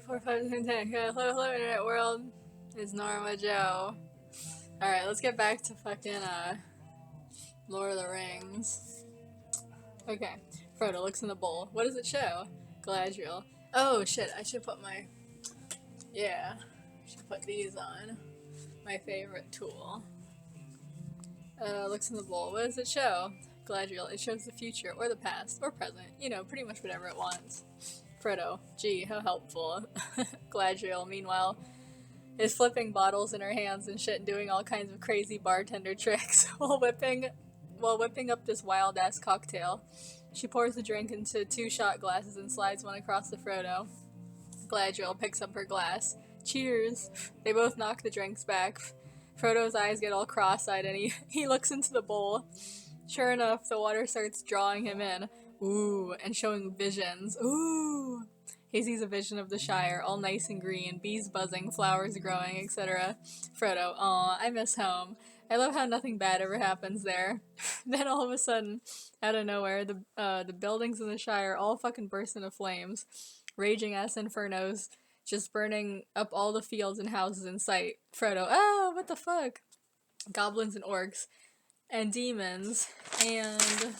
4, 5, 6, 10. Hello, internet world. It's Norma Joe. Alright, let's get back to fucking, Lord of the Rings. Okay. Frodo looks in the bowl. What does it show? Galadriel. Oh, shit, I should put my... Yeah. I should put these on. My favorite tool. Looks in the bowl. What does it show? Galadriel. It shows the future, or the past, or present. You know, pretty much whatever it wants. Frodo. Gee, how helpful. Galadriel, meanwhile, is flipping bottles in her hands and shit and doing all kinds of crazy bartender tricks while whipping up this wild-ass cocktail. She pours the drink into 2 shot glasses and slides one across to Frodo. Galadriel picks up her glass. Cheers! They both knock the drinks back. Frodo's eyes get all cross-eyed and he looks into the bowl. Sure enough, the water starts drawing him in. Ooh, and showing visions. Ooh! He sees a vision of the Shire, all nice and green, bees buzzing, flowers growing, etc. Frodo, aw, I miss home. I love how nothing bad ever happens there. Then all of a sudden, out of nowhere, the buildings in the Shire all fucking burst into flames. Raging ass infernos, just burning up all the fields and houses in sight. Frodo, oh, what the fuck? Goblins and orcs, and demons, and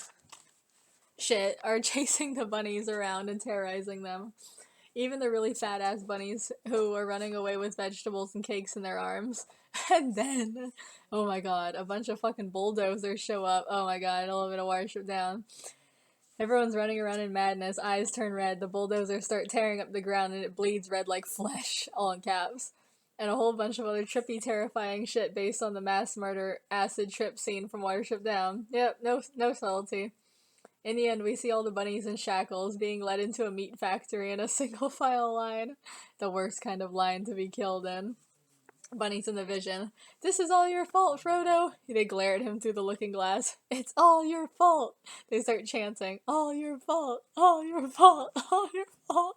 shit are chasing the bunnies around and terrorizing them. Even the really fat-ass bunnies who are running away with vegetables and cakes in their arms. And then, oh my god, a bunch of fucking bulldozers show up. Oh my god, I love it, a Watership Down. Everyone's running around in madness, eyes turn red, the bulldozers start tearing up the ground and it bleeds red like flesh, all in caps. And a whole bunch of other trippy, terrifying shit based on the mass murder acid trip scene from Watership Down. Yep, no subtlety. In the end, we see all the bunnies in shackles being led into a meat factory in a single file line. The worst kind of line to be killed in. Bunnies in the vision. This is all your fault, Frodo! They glare at him through the looking glass. It's all your fault! They start chanting, all your fault, all your fault, all your fault.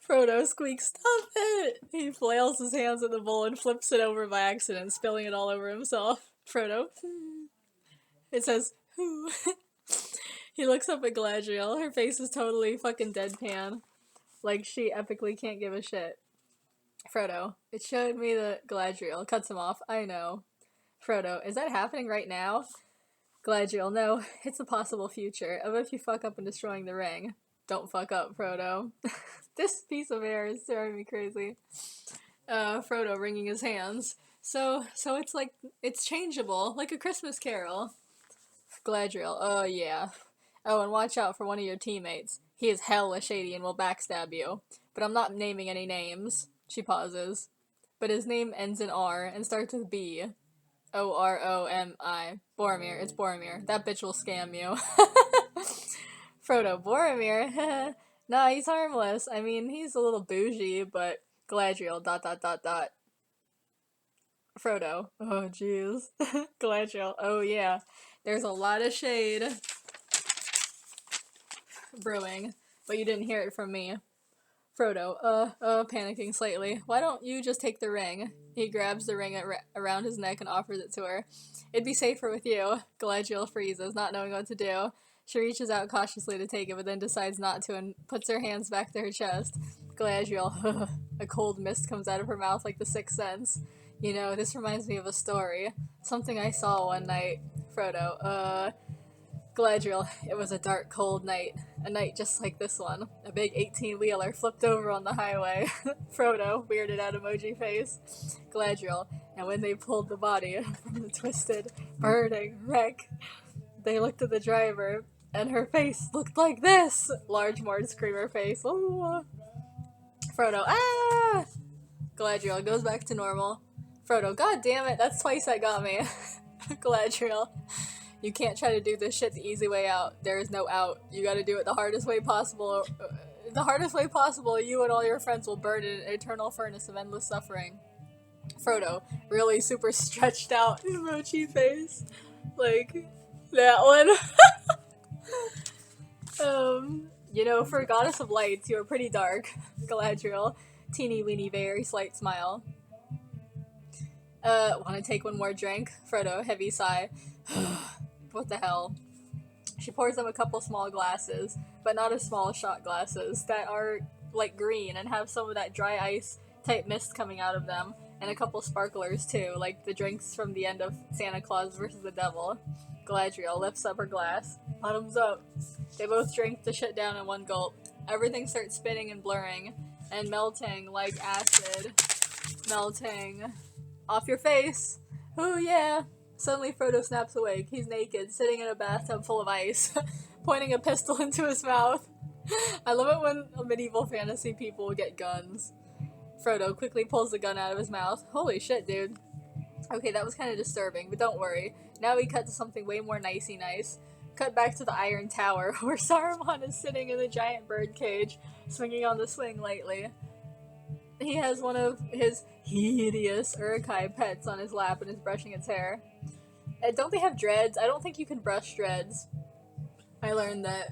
Frodo squeaks, stop it! He flails his hands at the bowl and flips it over by accident, spilling it all over himself. Frodo. It says, who? He looks up at Galadriel. Her face is totally fucking deadpan. Like she epically can't give a shit. Frodo. It showed me the Galadriel. Cuts him off. I know. Frodo. Is that happening right now? Galadriel. No. It's a possible future. Of if you fuck up in destroying the ring. Don't fuck up, Frodo. This piece of air is driving me crazy. Frodo wringing his hands. So it's like, it's changeable. Like a Christmas Carol. Galadriel. Oh, yeah. Oh, and watch out for one of your teammates. He is hella shady and will backstab you. But I'm not naming any names. She pauses. But his name ends in R and starts with B. O-R-O-M-I. Boromir. It's Boromir. That bitch will scam you. Frodo. Boromir? Nah, he's harmless. I mean, he's a little bougie, but Galadriel. ... Frodo. Oh, jeez. Galadriel. Oh, yeah. There's a lot of shade brewing, but you didn't hear it from me. Frodo, panicking slightly. Why don't you just take the ring? He grabs the ring around his neck and offers it to her. It'd be safer with you. Galadriel freezes, not knowing what to do. She reaches out cautiously to take it, but then decides not to and puts her hands back to her chest. Galadriel, a cold mist comes out of her mouth like the Sixth Sense. You know, this reminds me of a story. Something I saw one night. Frodo, Galadriel, it was a dark, cold night. A night just like this one. A big 18-wheeler flipped over on the highway. Frodo, weirded out emoji face. Galadriel, and when they pulled the body from the twisted, burning wreck, they looked at the driver, and her face looked like this! Large Mord Screamer face. Ooh. Frodo, ah! Galadriel goes back to normal. Frodo, god damn it, that's twice that got me. Galadriel, you can't try to do this shit the easy way out. There is no out. You gotta do it the hardest way possible. The hardest way possible, you and all your friends will burn in an eternal furnace of endless suffering. Frodo, really super stretched out emoji face. Like, that one. You know, for Goddess of Lights, you are pretty dark. Galadriel, teeny weeny very slight smile. Wanna take one more drink? Frodo, heavy sigh. What the hell? She pours them a couple small glasses, but not as small as shot glasses, that are like green and have some of that dry ice type mist coming out of them, and a couple sparklers too, like the drinks from the end of Santa Claus versus the Devil. Galadriel lifts up her glass. Bottoms up. They both drink the shit down in one gulp. Everything starts spinning and blurring and melting like acid. Melting off your face. Oh yeah. Suddenly Frodo snaps awake. He's naked, sitting in a bathtub full of ice, pointing a pistol into his mouth. I love it when medieval fantasy people get guns. Frodo quickly pulls the gun out of his mouth. Holy shit, dude. Okay, that was kind of disturbing, but don't worry. Now we cut to something way more nicey nice. Cut back to the Iron Tower, where Saruman is sitting in the giant bird cage, swinging on the swing lightly. He has one of his hideous Uruk-hai pets on his lap and is brushing its hair. Don't they have dreads? I don't think you can brush dreads. I learned that.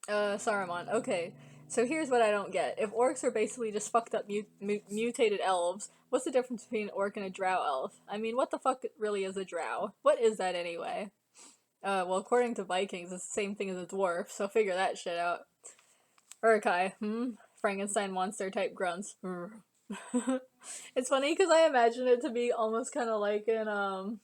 Saruman. Okay, so here's what I don't get. If orcs are basically just fucked up mutated elves, what's the difference between an orc and a drow elf? I mean, what the fuck really is a drow? What is that anyway? Well, according to Vikings, it's the same thing as a dwarf, so figure that shit out. Uruk-hai, Frankenstein monster type grunts. It's funny because I imagine it to be almost kind of like in,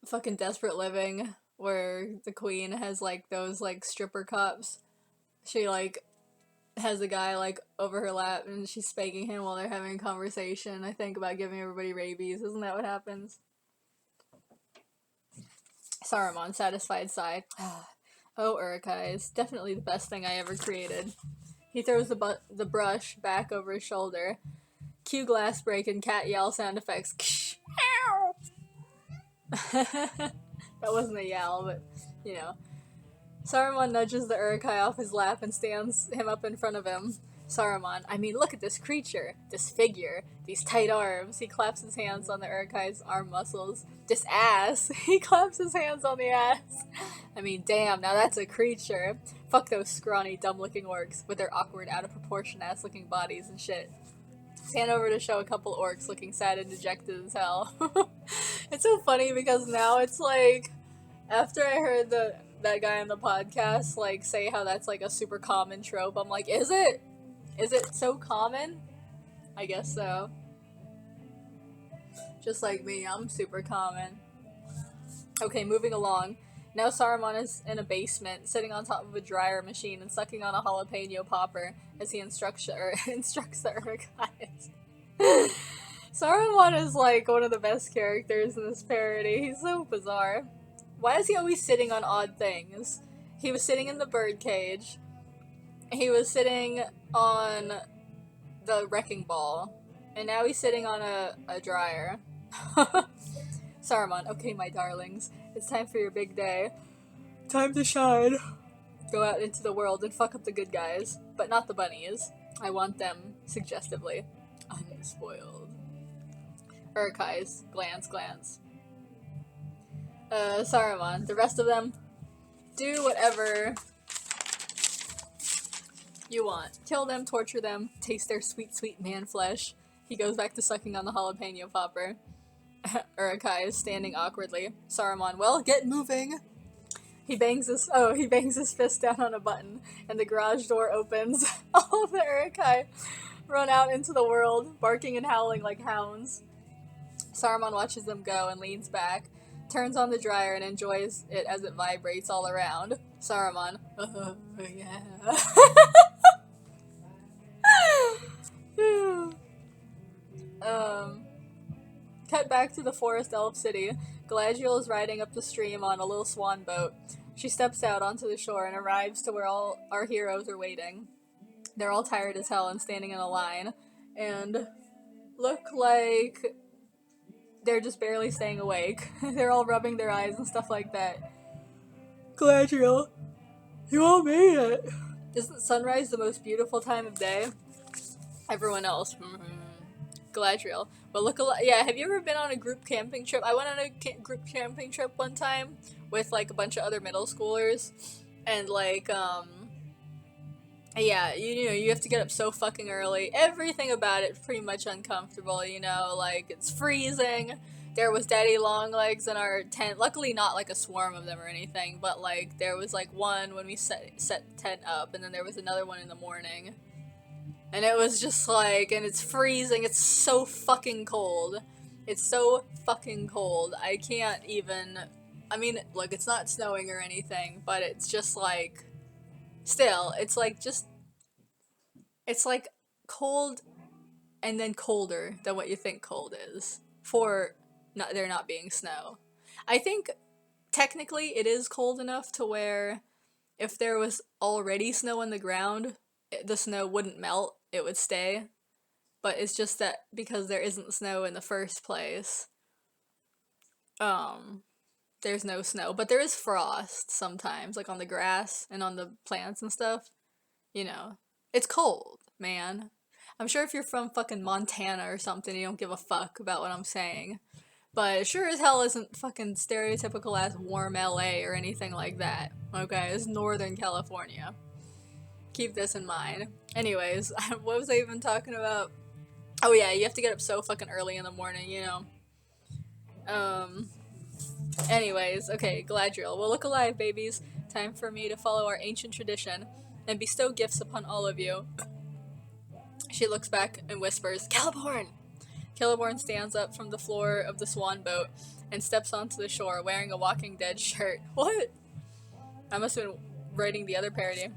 fucking Desperate Living, where the queen has, like, those, like, stripper cups. She, like, has a guy, like, over her lap, and she's spanking him while they're having a conversation, I think, about giving everybody rabies. Isn't that what happens? Saruman, satisfied sigh. Oh, Uruk-hai is definitely the best thing I ever created. He throws the brush back over his shoulder. Cue glass break and cat yell sound effects. That wasn't a yell, but, you know. Saruman nudges the Uruk-hai off his lap and stands him up in front of him. Saruman, I mean, look at this creature, this figure, these tight arms. He claps his hands on the Uruk-hai's arm muscles. This ass. He claps his hands on the ass. I mean, damn, now that's a creature. Fuck those scrawny, dumb-looking orcs with their awkward, out-of-proportion ass-looking bodies and shit. Stand over to show a couple orcs looking sad and dejected as hell. It's so funny because now it's like, after I heard that guy on the podcast, like, say how that's, like, a super common trope, I'm like, is it? Is it so common? I guess so. Just like me, I'm super common. Okay, moving along. Now Saruman is in a basement, sitting on top of a dryer machine and sucking on a jalapeno popper as he instructs the Uruk-hai. Saruman is like one of the best characters in this parody. He's so bizarre. Why is he always sitting on odd things? He was sitting in the birdcage. He was sitting on the wrecking ball. And now he's sitting on a dryer. Saruman, okay, my darlings. It's time for your big day. Time to shine. Go out into the world and fuck up the good guys. But not the bunnies. I want them, suggestively, unspoiled. Uruk-hai's glance. Saruman, the rest of them, do whatever you want. Kill them, torture them, taste their sweet, sweet man flesh. He goes back to sucking on the jalapeno popper. Uruk-hai is standing awkwardly. Saruman, well, get moving! He bangs his fist down on a button, and the garage door opens. All the Uruk-hai run out into the world, barking and howling like hounds. Saruman watches them go and leans back, turns on the dryer and enjoys it as it vibrates all around. Saruman, yeah. Cut back to the forest elf city. Galadriel is riding up the stream on a little swan boat. She steps out onto the shore and arrives to where all our heroes are waiting. They're all tired as hell and standing in a line, and look like they're just barely staying awake. They're all rubbing their eyes and stuff like that. Galadriel, you all made it! Isn't sunrise the most beautiful time of day? Everyone else, Galadriel. Well, have you ever been on a group camping trip? I went on a group camping trip one time with, like, a bunch of other middle schoolers, and, like, yeah, you know, you have to get up so fucking early. Everything about it's pretty much uncomfortable, you know, like, it's freezing, there was daddy long legs in our tent. Luckily not like a swarm of them or anything, but like there was like one when we set tent up, and then there was another one in the morning. And it was just like, and it's freezing, it's so fucking cold. It's so fucking cold. I can't even, I mean, look, it's not snowing or anything, but it's just like, still, it's like just, it's like cold and then colder than what you think cold is for not there not being snow. I think technically it is cold enough to where if there was already snow on the ground, the snow wouldn't melt, it would stay. But it's just that because there isn't snow in the first place, there's no snow. But there is frost sometimes, like on the grass and on the plants and stuff. You know, it's cold, man. I'm sure if you're from fucking Montana or something, you don't give a fuck about what I'm saying. But it sure as hell isn't fucking stereotypical ass warm LA or anything like that. Okay, it's Northern California. Keep this in mind. Anyways, what was I even talking about? Oh yeah, you have to get up so fucking early in the morning, you know. Anyways, okay, Galadriel. Well, look alive, babies. Time for me to follow our ancient tradition and bestow gifts upon all of you. She looks back and whispers, Celeborn! Celeborn stands up from the floor of the swan boat and steps onto the shore wearing a Walking Dead shirt. What? I must have been writing the other parody.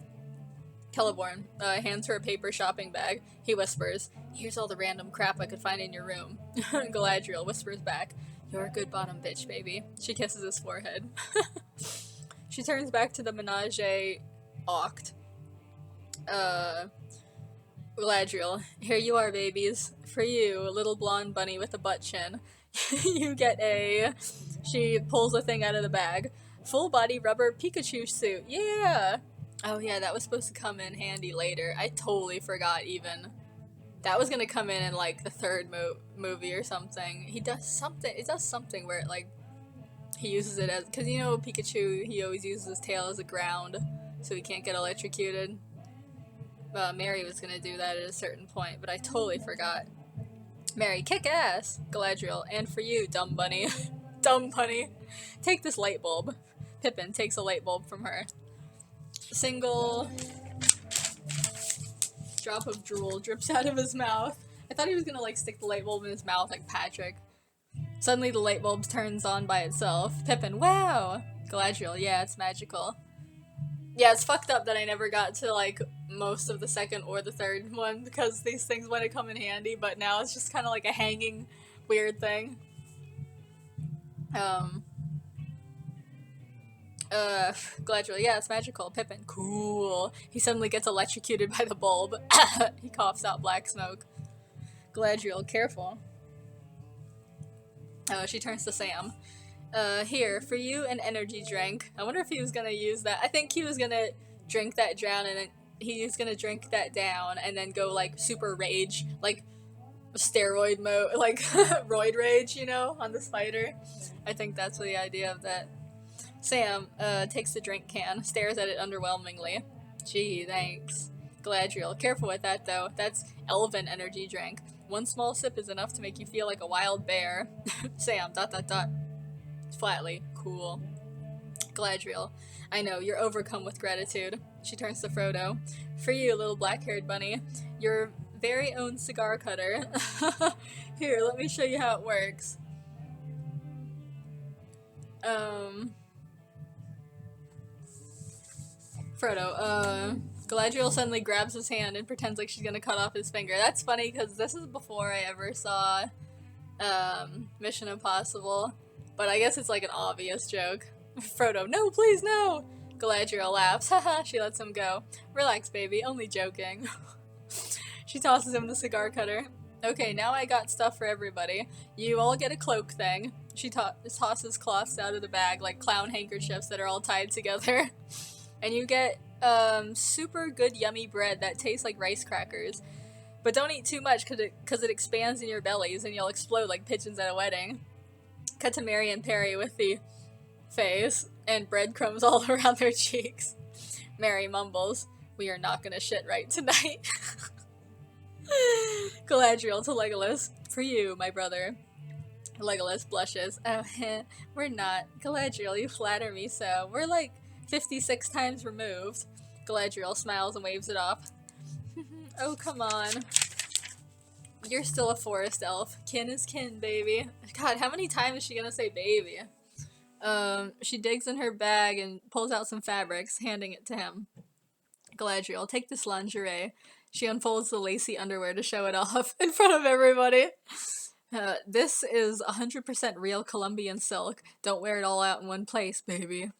Celeborn hands her a paper shopping bag. He whispers, here's all the random crap I could find in your room. Galadriel whispers back, you're a good bottom bitch, baby. She kisses his forehead. She turns back to the menage a oct. Galadriel, here you are, babies. For you, little blonde bunny with a butt chin. You get a... She pulls a thing out of the bag. Full body rubber Pikachu suit. Yeah! Oh yeah, that was supposed to come in handy later. I totally forgot even. That was gonna come in like the third movie or something. He does something. It does something where it, like, he uses it as... Because you know Pikachu, he always uses his tail as a ground so he can't get electrocuted. Mary was gonna do that at a certain point, but I totally forgot. Mary, kick ass! Galadriel, and for you, dumb bunny. Dumb bunny. Take this light bulb. Pippin takes a light bulb from her. Single drop of drool drips out of his mouth. I thought he was gonna, like, stick the light bulb in his mouth like Patrick. Suddenly the light bulb turns on by itself. Pippin, wow! Galadriel, yeah, it's magical. Yeah, it's fucked up that I never got to, like, most of the second or the third one, because these things wouldn't come in handy, but now it's just kind of like a hanging weird thing. Galadriel, yeah, it's magical. Pippin, cool. He suddenly gets electrocuted by the bulb. He coughs out black smoke. Galadriel, careful. She turns to Sam. Here, for you, an energy drink. I wonder if he was gonna use that. I think he was gonna drink that down, and then he was gonna drink that down, and then go, like, super rage, like, steroid mode, like, roid rage, you know, on the spider. I think that's the idea of that. Sam, takes the drink can, stares at it underwhelmingly. Gee, thanks. Galadriel, careful with that, though. That's elven energy drink. One small sip is enough to make you feel like a wild bear. Sam, ... Flatly, cool. Galadriel, I know, you're overcome with gratitude. She turns to Frodo. For you, little black-haired bunny, your very own cigar cutter. Here, let me show you how it works. Frodo, Galadriel suddenly grabs his hand and pretends like she's gonna cut off his finger. That's funny, because this is before I ever saw, Mission Impossible. But I guess it's like an obvious joke. Frodo, no, please, no! Galadriel laughs. Haha, she lets him go. Relax, baby, only joking. She tosses him the cigar cutter. Okay, now I got stuff for everybody. You all get a cloak thing. She tosses cloths out of the bag, like clown handkerchiefs that are all tied together. And you get, super good yummy bread that tastes like rice crackers. But don't eat too much, cause it expands in your bellies and you'll explode like pigeons at a wedding. Cut to Mary and Perry with the face and breadcrumbs all around their cheeks. Mary mumbles, we are not gonna shit right tonight. Galadriel to Legolas, for you, my brother. Legolas blushes. Oh, we're not. Galadriel, you flatter me so. We're like 56 times removed. Galadriel smiles and waves it off. Oh, come on. You're still a forest elf. Kin is kin, baby. God, how many times is she gonna say baby? She digs in her bag and pulls out some fabrics, handing it to him. Galadriel, take this lingerie. She unfolds the lacy underwear to show it off in front of everybody. This is 100% real Colombian silk. Don't wear it all out in one place, baby.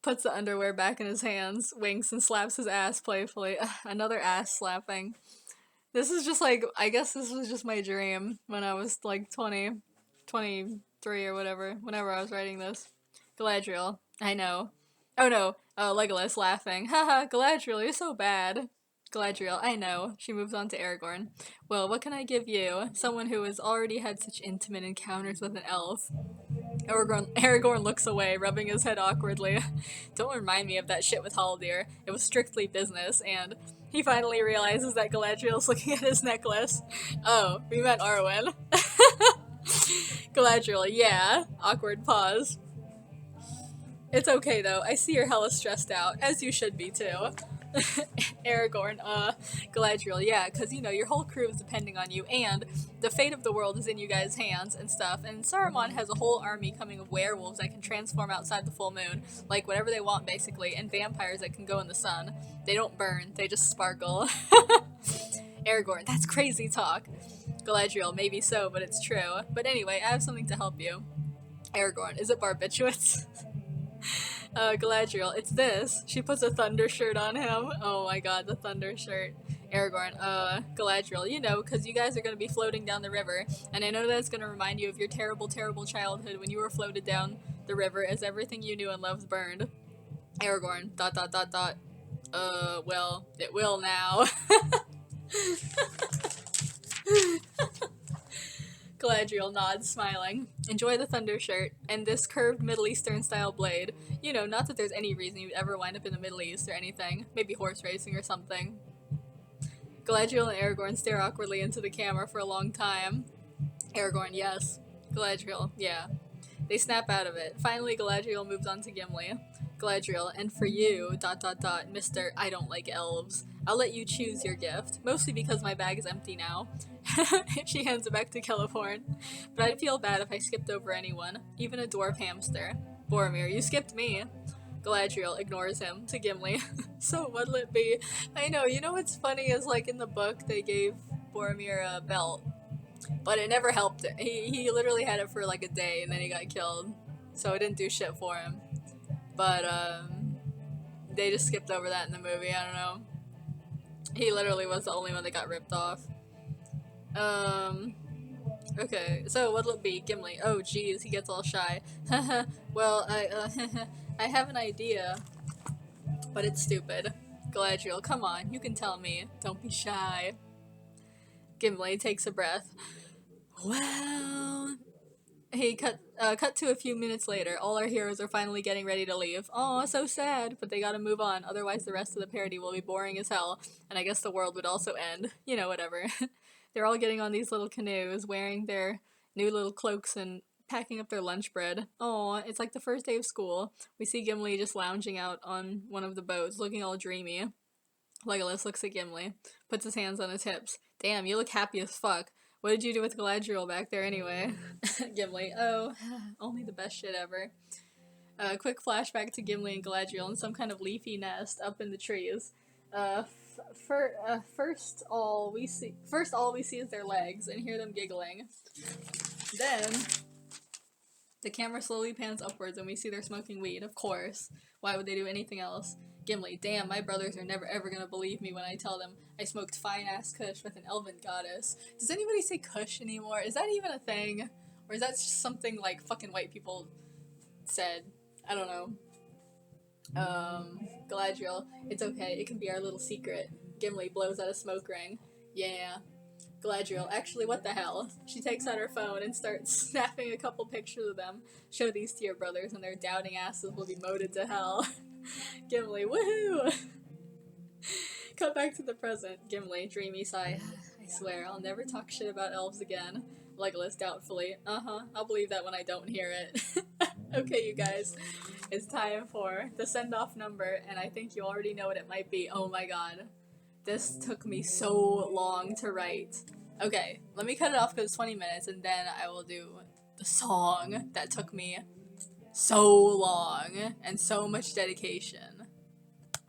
Puts the underwear back in his hands, winks, and slaps his ass playfully. Another ass slapping. This is just like, I guess this was just my dream when I was like 20, 23 or whatever, whenever I was writing this. Galadriel, I know. Oh no, Legolas laughing. Haha, Galadriel, you're so bad. Galadriel, I know. She moves on to Aragorn. Well, what can I give you? Someone who has already had such intimate encounters with an elf. Aragorn looks away, rubbing his head awkwardly. Don't remind me of that shit with Haldir. It was strictly business, and he finally realizes that Galadriel's looking at his necklace. Oh, we meant Arwen. Galadriel, yeah. Awkward pause. It's okay though, I see you're hella stressed out, as you should be too. Aragorn, Galadriel, yeah, cause you know, your whole crew is depending on you, and the fate of the world is in you guys' hands and stuff, and Saruman has a whole army coming of werewolves that can transform outside the full moon, like whatever they want basically, and vampires that can go in the sun. They don't burn, they just sparkle. Aragorn, that's crazy talk. Galadriel, maybe so, but it's true. But anyway, I have something to help you. Aragorn, is it barbiturates? Galadriel, it's this. She puts a thunder shirt on him. Oh my god, the thunder shirt. Aragorn, Galadriel, you know, because you guys are going to be floating down the river, and I know that's going to remind you of your terrible, terrible childhood when you were floated down the river as everything you knew and loved burned. Aragorn, ... Well, it will now. Galadriel nods, smiling. Enjoy the thunder shirt, and this curved Middle Eastern style blade. You know, not that there's any reason you'd ever wind up in the Middle East or anything. Maybe horse racing or something. Galadriel and Aragorn stare awkwardly into the camera for a long time. Aragorn, yes. Galadriel, yeah. They snap out of it. Finally, Galadriel moves on to Gimli. Galadriel, and for you, ... Mr. I don't like elves. I'll let you choose your gift, mostly because my bag is empty now. She hands it back to Celeborn. But I'd feel bad if I skipped over anyone, even a dwarf hamster. Boromir, you skipped me. Galadriel ignores him, to Gimli. So what'll it be? I know, you know what's funny is like in the book they gave Boromir a belt. But it never helped it. He literally had it for like a day and then he got killed. So it didn't do shit for him. But, they just skipped over that in the movie, I don't know. He literally was the only one that got ripped off. Okay, so what'll it be? Gimli. Oh, geez, he gets all shy. Well, I have an idea, but it's stupid. Galadriel, come on, you can tell me. Don't be shy. Gimli takes a breath. Well... He cut to a few minutes later. All our heroes are finally getting ready to leave. Aw, so sad, but they gotta move on, otherwise the rest of the parody will be boring as hell, and I guess the world would also end. You know, whatever. They're all getting on these little canoes, wearing their new little cloaks and packing up their lunch bread. Aw, it's like the first day of school. We see Gimli just lounging out on one of the boats, looking all dreamy. Legolas looks at Gimli, puts his hands on his hips. Damn, you look happy as fuck. What did you do with Galadriel back there anyway? Gimli, oh, only the best shit ever. Quick flashback to Gimli and Galadriel in some kind of leafy nest up in the trees. First all we see is their legs and hear them giggling. Then the camera slowly pans upwards and we see they're smoking weed, of course. Why would they do anything else? Gimli, damn, my brothers are never ever gonna believe me when I tell them I smoked fine-ass kush with an elven goddess. Does anybody say kush anymore? Is that even a thing? Or is that just something, like, fucking white people said? I don't know. Galadriel, it's okay, it can be our little secret. Gimli blows out a smoke ring. Yeah. Galadriel, actually, what the hell? She takes out her phone and starts snapping a couple pictures of them. Show these to your brothers and their doubting asses will be moted to hell. Gimli, woohoo! Cut back to the present. Gimli, dreamy sigh. I swear, I'll never talk shit about elves again. Legolas doubtfully. I'll believe that when I don't hear it. Okay, you guys. It's time for the send-off number, and I think you already know what it might be. Oh my god. This took me so long to write. Okay, let me cut it off because it's 20 minutes, and then I will do the song that took me so long and so much dedication.